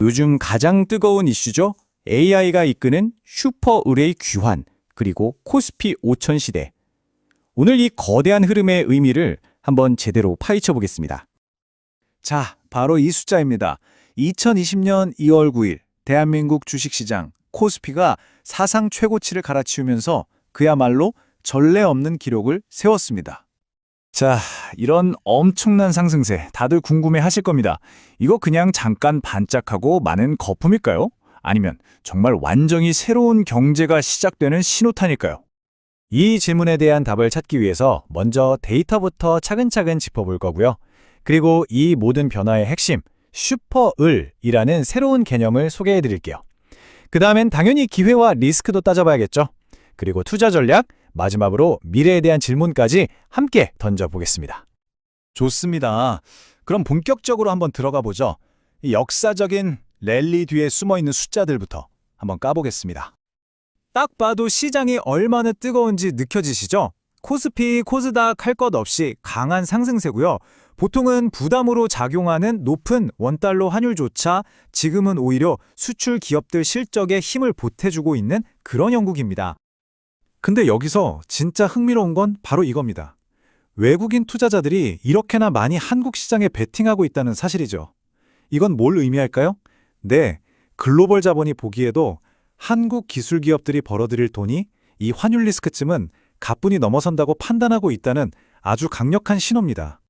요즘 가장 뜨거운 이슈죠. AI가 이끄는 슈퍼 의뢰의 귀환, 그리고 코스피 5000 시대. 오늘 이 거대한 흐름의 의미를 한번 제대로 파헤쳐 보겠습니다. 자, 바로 이 숫자입니다. 2020년 2월 9일 대한민국 주식시장 코스피가 사상 최고치를 갈아치우면서 그야말로 전례 없는 기록을 세웠습니다. 자, 이런 엄청난 상승세 다들 궁금해 하실 겁니다. 이거 그냥 잠깐 반짝하고 많은 거품일까요? 아니면 정말 완전히 새로운 경제가 시작되는 신호탄일까요? 이 질문에 대한 답을 찾기 위해서 먼저 데이터부터 차근차근 짚어볼 거고요. 그리고 이 모든 변화의 핵심, 슈퍼을이라는 새로운 개념을 소개해 드릴게요. 그 다음엔 당연히 기회와 리스크도 따져봐야겠죠. 그리고 투자 전략, 마지막으로 미래에 대한 질문까지 함께 던져보겠습니다. 좋습니다. 그럼 본격적으로 한번 들어가 보죠. 이 역사적인 랠리 뒤에 숨어있는 숫자들부터 한번 까보겠습니다. 딱 봐도 시장이 얼마나 뜨거운지 느껴지시죠? 코스피, 코스닥 할 것 없이 강한 상승세고요. 보통은 부담으로 작용하는 높은 원달러 환율조차 지금은 오히려 수출 기업들 실적에 힘을 보태주고 있는 그런 형국입니다. 근데 여기서 진짜 흥미로운 건 바로 이겁니다. 외국인 투자자들이 이렇게나 많이 한국 시장에 베팅하고 있다는 사실이죠. 이건 뭘 의미할까요? 네, 글로벌 자본이 보기에도 한국 기술 기업들이 벌어들일 돈이 이 환율 리스크쯤은 가뿐히 넘어선다고 판단하고 있다는 아주 강력한 신호입니다.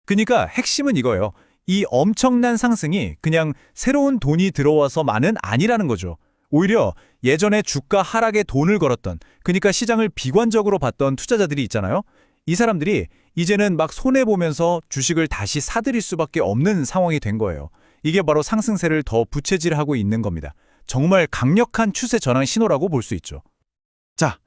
그러니까 핵심은 이거예요. 이 엄청난 상승이 그냥 새로운 돈이 들어와서만은 아니라는 거죠. 오히려 예전에 주가 하락에 돈을 걸었던, 그러니까 시장을 비관적으로 봤던 투자자들이 있잖아요. 이 사람들이 이제는 막 손해보면서 주식을 다시 사들일 수밖에 없는 상황이 된 거예요. 이게 바로 상승세를 더 부채질하고 있는 겁니다. 정말 강력한 추세 전환 신호라고 볼 수 있죠. 자,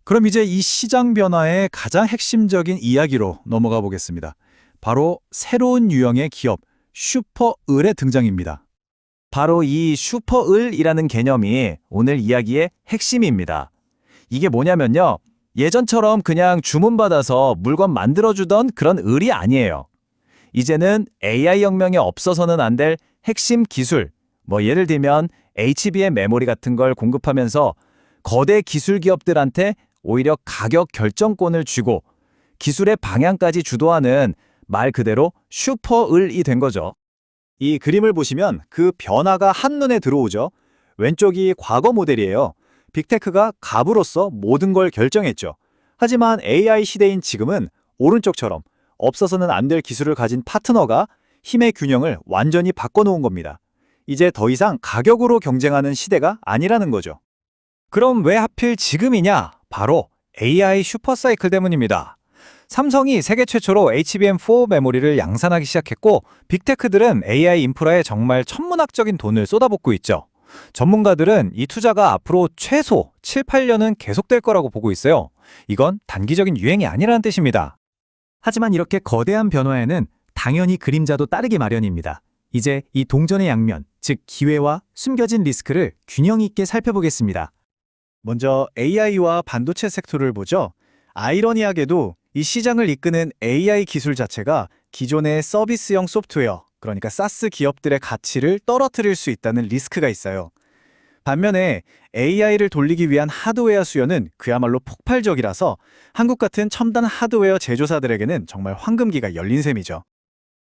그럼 이제 이 시장 변화의 가장 핵심적인 이야기로 넘어가 보겠습니다. 바로 새로운 유형의 기업, 슈퍼을의 등장입니다. 바로 이 슈퍼을이라는 개념이 오늘 이야기의 핵심입니다. 이게 뭐냐면요. 예전처럼 그냥 주문받아서 물건 만들어주던 그런 을이 아니에요. 이제는 AI 혁명에 없어서는 안 될 핵심 기술, 예를 들면 HBM 메모리 같은 걸 공급하면서 거대 기술 기업들한테 오히려 가격 결정권을 쥐고 기술의 방향까지 주도하는 말 그대로 슈퍼을이 된 거죠. 이 그림을 보시면 그 변화가 한눈에 들어오죠. 왼쪽이 과거 모델이에요. 빅테크가 갑으로서 모든 걸 결정했죠. 하지만 AI 시대인 지금은 오른쪽처럼 없어서는 안 될 기술을 가진 파트너가 힘의 균형을 완전히 바꿔놓은 겁니다. 이제 더 이상 가격으로 경쟁하는 시대가 아니라는 거죠. 그럼 왜 하필 지금이냐? 바로 AI 슈퍼사이클 때문입니다. 삼성이 세계 최초로 HBM4 메모리를 양산하기 시작했고 빅테크들은 AI 인프라에 정말 천문학적인 돈을 쏟아붓고 있죠. 전문가들은 이 투자가 앞으로 최소 7, 8년은 계속될 거라고 보고 있어요. 이건 단기적인 유행이 아니라는 뜻입니다. 하지만 이렇게 거대한 변화에는 당연히 그림자도 따르기 마련입니다. 이제 이 동전의 양면, 즉 기회와 숨겨진 리스크를 균형 있게 살펴보겠습니다. 먼저 AI와 반도체 섹터를 보죠. 아이러니하게도 이 시장을 이끄는 AI 기술 자체가 기존의 서비스형 소프트웨어, 그러니까 사스 기업들의 가치를 떨어뜨릴 수 있다는 리스크가 있어요. 반면에 AI를 돌리기 위한 하드웨어 수요는 그야말로 폭발적이라서 한국 같은 첨단 하드웨어 제조사들에게는 정말 황금기가 열린 셈이죠.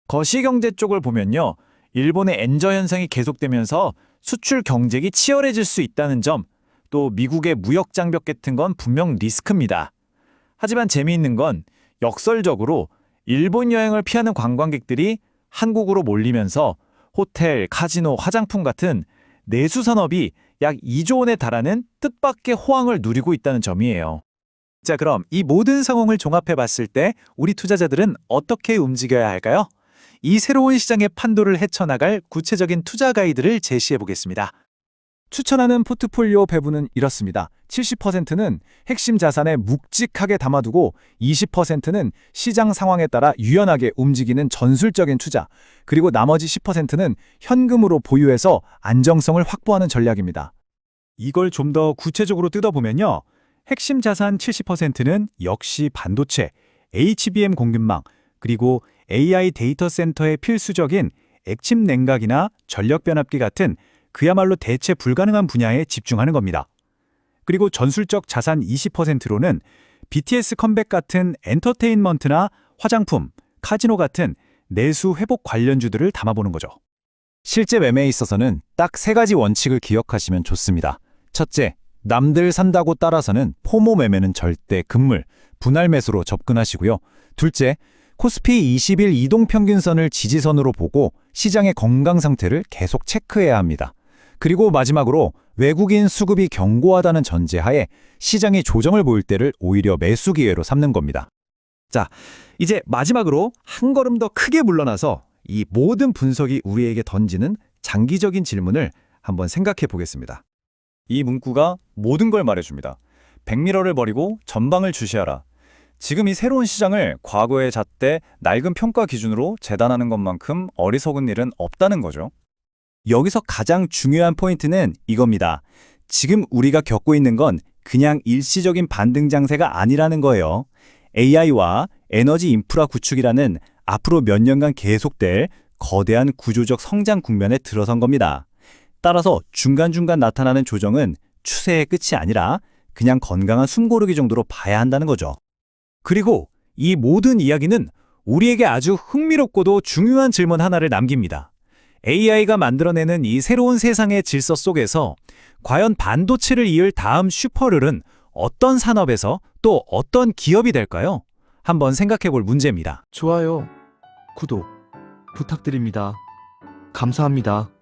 거시경제 쪽을 보면요. 일본의 엔저 현상이 계속되면서 수출 경쟁이 치열해질 수 있다는 점, 또 미국의 무역 장벽 같은 건 분명 리스크입니다. 하지만 재미있는 건 역설적으로 일본 여행을 피하는 관광객들이 한국으로 몰리면서 호텔, 카지노, 화장품 같은 내수 산업이 약 2조 원에 달하는 뜻밖의 호황을 누리고 있다는 점이에요. 자, 그럼 이 모든 상황을 종합해 봤을 때 우리 투자자들은 어떻게 움직여야 할까요? 이 새로운 시장의 판도를 헤쳐나갈 구체적인 투자 가이드를 제시해 보겠습니다. 추천하는 포트폴리오 배분은 이렇습니다. 70%는 핵심 자산에 묵직하게 담아두고 20%는 시장 상황에 따라 유연하게 움직이는 전술적인 투자, 그리고 나머지 10%는 현금으로 보유해서 안정성을 확보하는 전략입니다. 이걸 좀 더 구체적으로 뜯어보면요. 핵심 자산 70%는 역시 반도체, HBM 공급망, 그리고 AI 데이터 센터의 필수적인 액침 냉각이나 전력 변압기 같은 그야말로 대체 불가능한 분야에 집중하는 겁니다. 그리고 전술적 자산 20%로는 BTS 컴백 같은 엔터테인먼트나 화장품, 카지노 같은 내수 회복 관련주들을 담아보는 거죠. 실제 매매에 있어서는 딱 3가지 원칙을 기억하시면 좋습니다. 첫째, 남들 산다고 따라서는 포모 매매는 절대 금물, 분할 매수로 접근하시고요. 둘째, 코스피 20일 이동평균선을 지지선으로 보고 시장의 건강 상태를 계속 체크해야 합니다. 그리고 마지막으로 외국인 수급이 견고하다는 전제하에 시장이 조정을 보일 때를 오히려 매수 기회로 삼는 겁니다. 자, 이제 마지막으로 한 걸음 더 크게 물러나서 이 모든 분석이 우리에게 던지는 장기적인 질문을 한번 생각해 보겠습니다. 이 문구가 모든 걸 말해줍니다. 백미러를 버리고 전방을 주시하라. 지금 이 새로운 시장을 과거의 잣대 낡은 평가 기준으로 재단하는 것만큼 어리석은 일은 없다는 거죠. 여기서 가장 중요한 포인트는 이겁니다. 지금 우리가 겪고 있는 건 그냥 일시적인 반등 장세가 아니라는 거예요. AI와 에너지 인프라 구축이라는 앞으로 몇 년간 계속될 거대한 구조적 성장 국면에 들어선 겁니다. 따라서 중간중간 나타나는 조정은 추세의 끝이 아니라 그냥 건강한 숨고르기 정도로 봐야 한다는 거죠. 그리고 이 모든 이야기는 우리에게 아주 흥미롭고도 중요한 질문 하나를 남깁니다. AI가 만들어내는 이 새로운 세상의 질서 속에서 과연 반도체를 이을 다음 슈퍼룰은 어떤 산업에서 또 어떤 기업이 될까요? 한번 생각해 볼 문제입니다. 좋아요, 구독 부탁드립니다. 감사합니다.